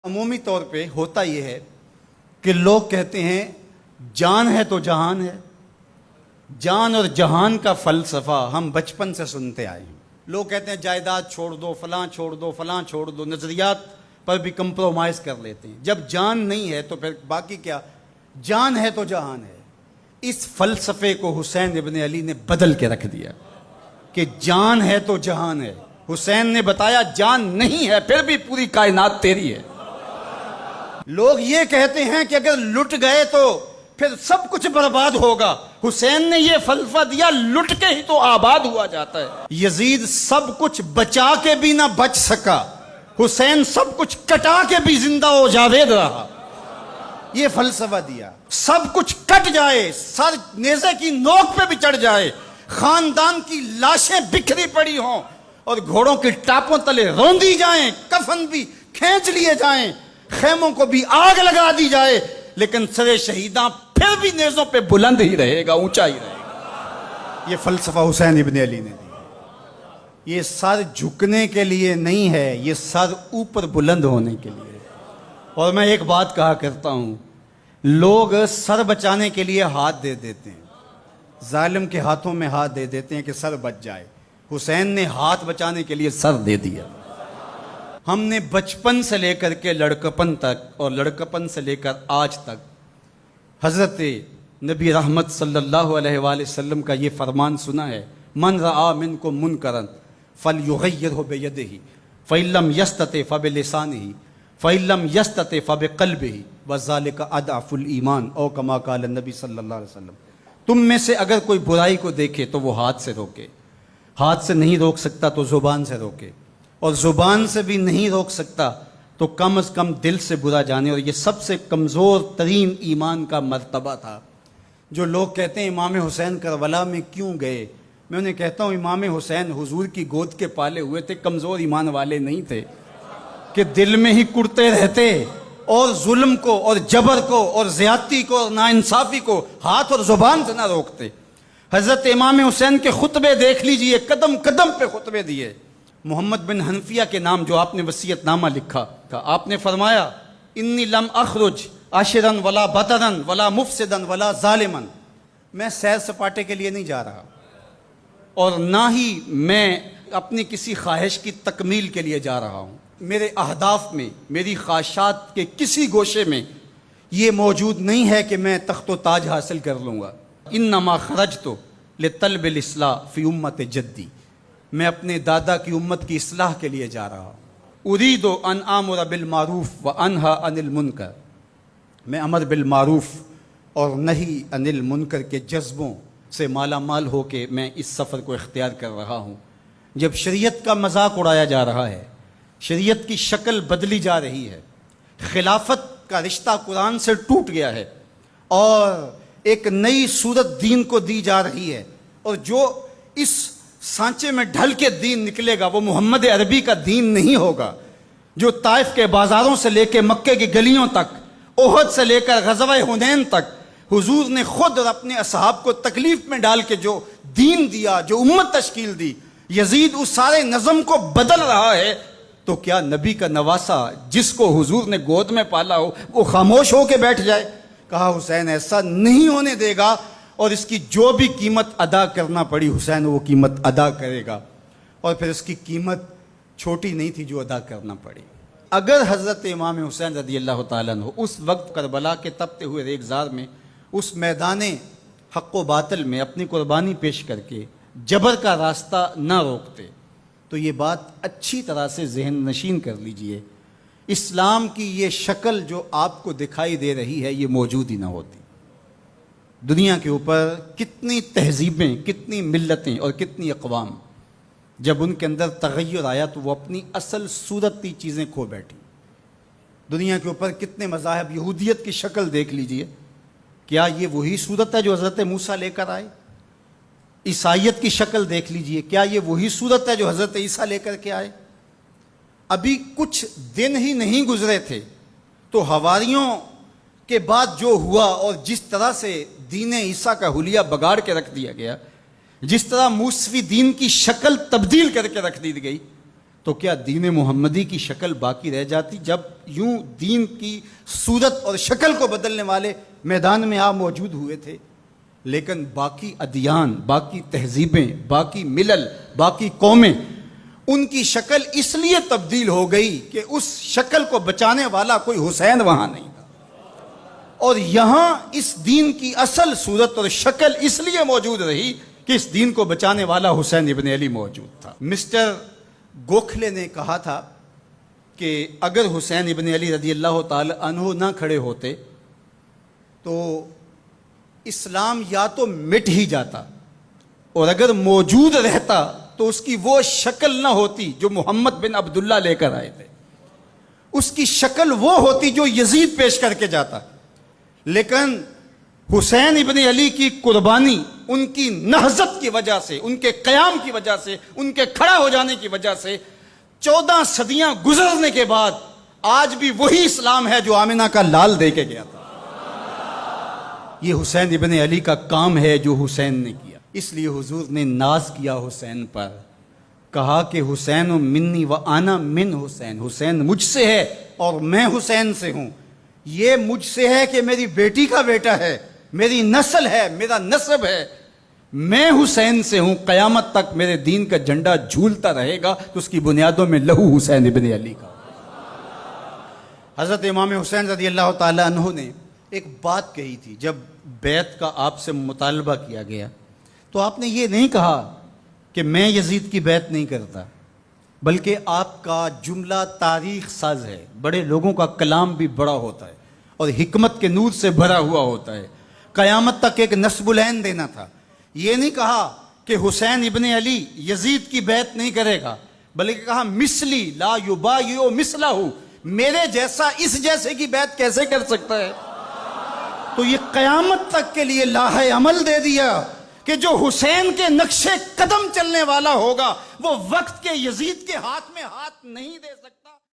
عمومی طور پہ ہوتا یہ ہے کہ لوگ کہتے ہیں جان ہے تو جہان ہے. جان اور جہان کا فلسفہ ہم بچپن سے سنتے آئے ہیں. لوگ کہتے ہیں جائیداد چھوڑ دو، فلاں چھوڑ دو، فلاں چھوڑ دو، نظریات پر بھی کمپرومائز کر لیتے ہیں. جب جان نہیں ہے تو پھر باقی کیا؟ جان ہے تو جہان ہے. اس فلسفے کو حسین ابن علی نے بدل کے رکھ دیا کہ جان ہے تو جہان ہے. حسین نے بتایا جان نہیں ہے پھر بھی پوری کائنات تیری ہے. لوگ یہ کہتے ہیں کہ اگر لٹ گئے تو پھر سب کچھ برباد ہوگا. حسین نے یہ فلسفہ دیا لٹ کے ہی تو آباد ہوا جاتا ہے. یزید سب کچھ بچا کے بھی نہ بچ سکا، حسین سب کچھ کٹا کے بھی زندہ و جاوید رہا. یہ فلسفہ دیا سب کچھ کٹ جائے، سر نیزے کی نوک پہ بھی چڑھ جائے، خاندان کی لاشیں بکھری پڑی ہوں اور گھوڑوں کی ٹاپوں تلے روندی جائیں، کفن بھی کھینچ لیے جائیں، خیموں کو بھی آگ لگا دی جائے، لیکن سر شہیداں پھر بھی نیزوں پہ بلند ہی رہے گا، اونچا ہی رہے گا. یہ فلسفہ حسین ابن علی نے دیا. یہ سر جھکنے کے لیے نہیں ہے، یہ سر اوپر بلند ہونے کے لیے. اور میں ایک بات کہا کرتا ہوں، لوگ سر بچانے کے لیے ہاتھ دے دیتے ہیں، ظالم کے ہاتھوں میں ہاتھ دے دیتے ہیں کہ سر بچ جائے. حسین نے ہاتھ بچانے کے لیے سر دے دیا. ہم نے بچپن سے لے کر کے لڑکپن تک اور لڑکپن سے لے کر آج تک حضرت نبی رحمت صلی اللہ علیہ وآلہ وسلم کا یہ فرمان سنا ہے، من رآ منکم منکرا فلیغیرہ بیدہ فإن لم یستطع فبلسانہ فإن لم یستطع فبقلبہ وذلک اضعف الایمان او کما قال النبی صلی اللہ علیہ وسلم. تم میں سے اگر کوئی برائی کو دیکھے تو وہ ہاتھ سے روکے، ہاتھ سے نہیں روک سکتا تو زبان سے روکے، اور زبان سے بھی نہیں روک سکتا تو کم از کم دل سے برا جانے. اور یہ سب سے کمزور ترین ایمان کا مرتبہ تھا. جو لوگ کہتے ہیں امام حسین کربلا میں کیوں گئے، میں انہیں کہتا ہوں امام حسین حضور کی گود کے پالے ہوئے تھے، کمزور ایمان والے نہیں تھے کہ دل میں ہی کڑتے رہتے اور ظلم کو اور جبر کو اور زیادتی کو اور ناانصافی کو ہاتھ اور زبان سے نہ روکتے. حضرت امام حسین کے خطبے دیکھ لیجئے، قدم قدم پہ خطبے دیے. محمد بن حنفیہ کے نام جو آپ نے وصیت نامہ لکھا تھا، آپ نے فرمایا انی لم اخرج عاشرا ولا بطرا ولا مفسدا ولا ظالما. میں سیر سپاٹے کے لیے نہیں جا رہا اور نہ ہی میں اپنی کسی خواہش کی تکمیل کے لیے جا رہا ہوں. میرے اہداف میں، میری خواہشات کے کسی گوشے میں یہ موجود نہیں ہے کہ میں تخت و تاج حاصل کر لوں گا. انما خرجت لطلب الاصلاح فی امت جدی. میں اپنے دادا کی امت کی اصلاح کے لیے جا رہا ہوں. اريد ان آمر بالمعروف وانہی عن المنکر. میں امر بالمعروف اور نہی عن المنکر کے جذبوں سے مالا مال ہو کے میں اس سفر کو اختیار کر رہا ہوں. جب شریعت کا مذاق اڑایا جا رہا ہے، شریعت کی شکل بدلی جا رہی ہے، خلافت کا رشتہ قرآن سے ٹوٹ گیا ہے اور ایک نئی صورت دین کو دی جا رہی ہے، اور جو اس سانچے میں ڈھل کے دین نکلے گا وہ محمد عربی کا دین نہیں ہوگا، جو طائف کے بازاروں سے لے کے مکے کی گلیوں تک، احد سے لے کر غزوہ حنین تک حضور نے خود اور اپنے اصحاب کو تکلیف میں ڈال کے جو دین دیا، جو امت تشکیل دی. یزید اس سارے نظم کو بدل رہا ہے، تو کیا نبی کا نواسا جس کو حضور نے گود میں پالا ہو وہ خاموش ہو کے بیٹھ جائے؟ کہا حسین ایسا نہیں ہونے دے گا، اور اس کی جو بھی قیمت ادا کرنا پڑی حسین وہ قیمت ادا کرے گا. اور پھر اس کی قیمت چھوٹی نہیں تھی جو ادا کرنا پڑی. اگر حضرت امام حسین رضی اللہ تعالیٰ عنہ اس وقت کربلا کے تپتے ہوئے ریگزار میں، اس میدان حق و باطل میں اپنی قربانی پیش کر کے جبر کا راستہ نہ روکتے تو یہ بات اچھی طرح سے ذہن نشین کر لیجئے، اسلام کی یہ شکل جو آپ کو دکھائی دے رہی ہے یہ موجود ہی نہ ہوتی. دنیا کے اوپر کتنی تہذیبیں، کتنی ملتیں اور کتنی اقوام، جب ان کے اندر تغیر آیا تو وہ اپنی اصل صورتی چیزیں کھو بیٹھی. دنیا کے اوپر کتنے مذاہب، یہودیت کی شکل دیکھ لیجئے، کیا یہ وہی صورت ہے جو حضرت موسیٰ لے کر آئے؟ عیسائیت کی شکل دیکھ لیجئے، کیا یہ وہی صورت ہے جو حضرت عیسیٰ لے کر کے آئے؟ ابھی کچھ دن ہی نہیں گزرے تھے تو حواریوں کے بعد جو ہوا اور جس طرح سے دین عیسیٰ کا حلیہ بگاڑ کے رکھ دیا گیا، جس طرح موسوی دین کی شکل تبدیل کر کے رکھ دی گئی، تو کیا دین محمدی کی شکل باقی رہ جاتی؟ جب یوں دین کی صورت اور شکل کو بدلنے والے میدان میں آپ موجود ہوئے تھے، لیکن باقی ادیان، باقی تہذیبیں، باقی ملل، باقی قومیں، ان کی شکل اس لیے تبدیل ہو گئی کہ اس شکل کو بچانے والا کوئی حسین وہاں نہیں تھا، اور یہاں اس دین کی اصل صورت اور شکل اس لیے موجود رہی کہ اس دین کو بچانے والا حسین ابن علی موجود تھا۔ مسٹر گوکھلے نے کہا تھا کہ اگر حسین ابن علی رضی اللہ تعالی عنہ نہ کھڑے ہوتے تو اسلام یا تو مٹ ہی جاتا، اور اگر موجود رہتا تو اس کی وہ شکل نہ ہوتی جو محمد بن عبداللہ لے کر آئے تھے، اس کی شکل وہ ہوتی جو یزید پیش کر کے جاتا۔ لیکن حسین ابن علی کی قربانی، ان کی نہضت کی وجہ سے، ان کے قیام کی وجہ سے، ان کے کھڑا ہو جانے کی وجہ سے 14 صدیاں گزرنے کے بعد آج بھی وہی اسلام ہے جو آمنہ کا لال دے کے گیا تھا۔ یہ حسین ابن علی کا کام ہے جو حسین نے کیا۔ اس لیے حضور نے ناز کیا حسین پر، کہا کہ حسین منی و انا من حسین، حسین مجھ سے ہے اور میں حسین سے ہوں۔ یہ مجھ سے ہے کہ میری بیٹی کا بیٹا ہے، میری نسل ہے، میرا نسب ہے، میں حسین سے ہوں، قیامت تک میرے دین کا جھنڈا جھولتا رہے گا، تو اس کی بنیادوں میں لہو حسین ابن علی کا۔ حضرت امام حسین رضی اللہ تعالی عنہ نے ایک بات کہی تھی جب بیعت کا آپ سے مطالبہ کیا گیا، تو آپ نے یہ نہیں کہا کہ میں یزید کی بیعت نہیں کرتا، بلکہ آپ کا جملہ تاریخ ساز ہے، بڑے لوگوں کا کلام بھی بڑا ہوتا ہے اور حکمت کے نور سے بھرا ہوا ہوتا ہے، قیامت تک ایک نسب العین دینا تھا۔ یہ نہیں کہا کہ حسین ابن علی یزید کی بیعت نہیں کرے گا، بلکہ کہا مثلی لا یبایع مثلہ، میرے جیسا اس جیسے کی بیعت کیسے کر سکتا ہے؟ تو یہ قیامت تک کے لیے لاہ عمل دے دیا کہ جو حسین کے نقشے قدم چلنے والا ہوگا وہ وقت کے یزید کے ہاتھ میں ہاتھ نہیں دے سکتا۔